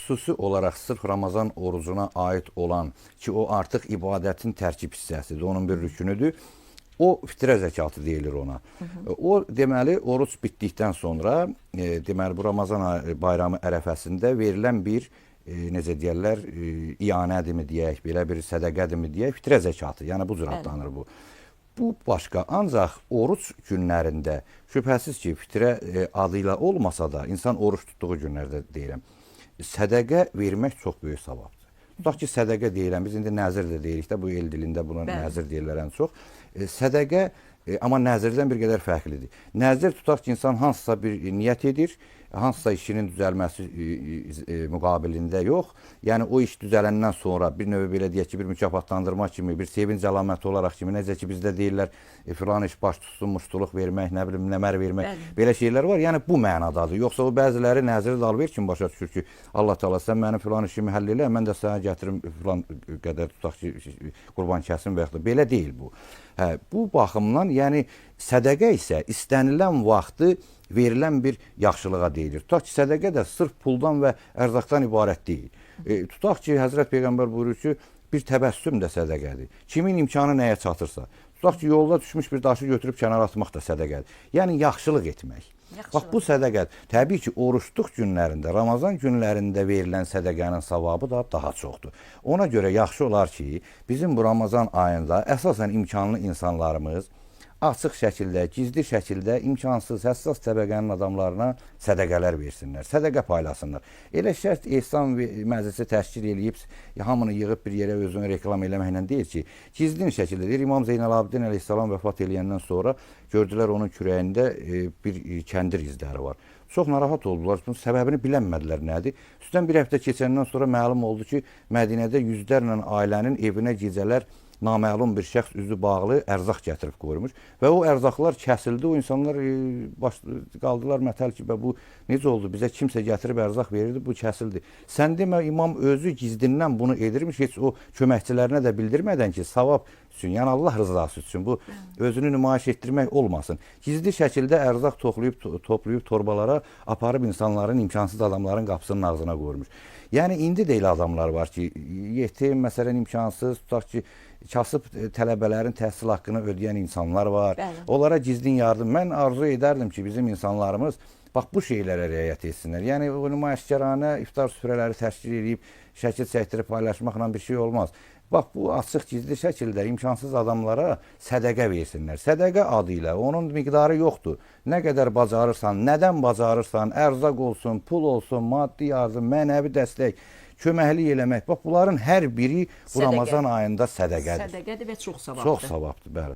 xüsusi olaraq sırf Ramazan orucuna aid olan ki, o artıq ibadətin tərkib hissəsidir, onun bir rükünüdür. O fitrə zəkatı deyilir ona. O deməli oruc bitdikdən sonra deməli bu Ramazan bayramı ərəfəsində verilən bir necə deyirlər, iyanədirmi deyək, belə bir sədəqədirmi deyək, fitrə zəkatı. Yəni bu cür adlanır bu. Bu başqa, ancaq oruc günlərində şübhəsiz ki, fitrə adı ilə olmasa da, insan oruç tutduğu günlərdə deyirəm, sədəqə vermək çox böyük savabdır. Tutaq ki, sədəqə deyilən, biz indi nəzir də deyirik də, bu el dilində buna nəzir deyirlər ən çox. Sədəqə, amma nəzirdən bir qədər fərqlidir. Nəzir tutaq ki, insan hansısa bir niyyət edir, hansısa işinin düzəlməsi müqabilində yox. Yəni o iş düzələndən sonra bir növ belə deyək ki, bir mükafatlandırma kimi, bir sevinc əlaməti olaraq kimi, necə ki bizdə deyirlər, filan iş baş tutsun, muştuluq vermək, nə bilim, nəmər vermək, belə şeylər var. Yəni bu mənadadır. Yoxsa o bəziləri nəziri dalver kimi başa düşür ki, Allah təala sən mənim filan işimi həll elə, mən də sənə gətirim filan qədər tutaq ki, qurban kəsim və yaxud da belə deyil bu. Bu baxımdan, yəni sədəqə isə istənilən vaxtı verilən bir yaxşılığa deyilir. Tutaq ki, sədəqə də sırf puldan və ərzaqdan ibarət deyil. Tutaq ki, Həzrət Peyğəmbər buyurur ki, bir təbəssüm də sədəqədir. Kimin imkanı nəyə çatırsa. Tutaq ki, yolda düşmüş bir daşı götürüb kənara atmaq da sədəqədir. Yəni yaxşılıq etmək. Bax, bu sədəqədir. Təbii ki, oruçluq günlərində, Ramazan günlərində verilən sədəqənin savabı da daha çoxdur. Ona görə yaxşı olar ki, bizim bu Ramazan ayında əsasən imkanlı insanlarımız açıq şəkildə, gizli şəkildə imkansız, həssas təbəqənin adamlarına sədəqələr versinlər, sədəqə paylasınlar. Elə şərt ehsan məclisi təşkil edib, hamını yığıb bir yerə özünü reklam eləməklə deyil ki, gizli şəkildə deyir. İmam Zeynalabdin əleyhissalam vəfat eləyəndən sonra gördülər onun kürəyində bir kəndir izləri var. Çox narahat oldular, bunun səbəbini bilənmədilər nədir. Üstdən bir həftə keçəndən sonra məlum oldu ki, Mədinədə yüzlərlə ailənin evinə gecələr naməlum bir şəxs üzü bağlı ərzaq gətirib qoymuş və o ərzaqlar kəsildi. O insanlar qaldılar mətəl ki, bu necə oldu? Bizə kimsə gətirib ərzaq verirdi, bu kəsildi. Sən demə, imam özü gizdindən bunu edirmiş, heç o köməkçilərinə də bildirmədən ki, savab üçün, yəni Allah rızası üçün bu özünü nümayiş etdirmək olmasın. Gizli şəkildə ərzaq toplayıb torbalara aparıb insanların, imkansız adamların qapısının ağzına qoymuş. Yəni indi də elə adamlar var ki, yetim, məsələn imkansız, tutaq ki, kasıb tələbələrin təhsil haqqını ödəyən insanlar var. Onlara gizlin yardım. Mən arzu edərdim ki, bizim insanlarımız bax bu şeylərə riayət etsinlər. Yəni o nümayişkaranə iftar süfrələri təşkil edib, şəkil çəkdirib paylaşmaqla bir şey olmaz. Bax bu açıq gizli şəkildə imkansız adamlara sədəqə versinlər. Sədəqə adı ilə onun miqdarı yoxdur. Nə qədər bacarırsan, nədən bacarırsan, ərzaq olsun, pul olsun, maddi yardım, mənəvi dəstək, köməklik eləmək. Bax bunların hər biri bu Ramazan ayında sədəqədir. Sədəqədir və çox savabdır. Çox savabdır, bəli.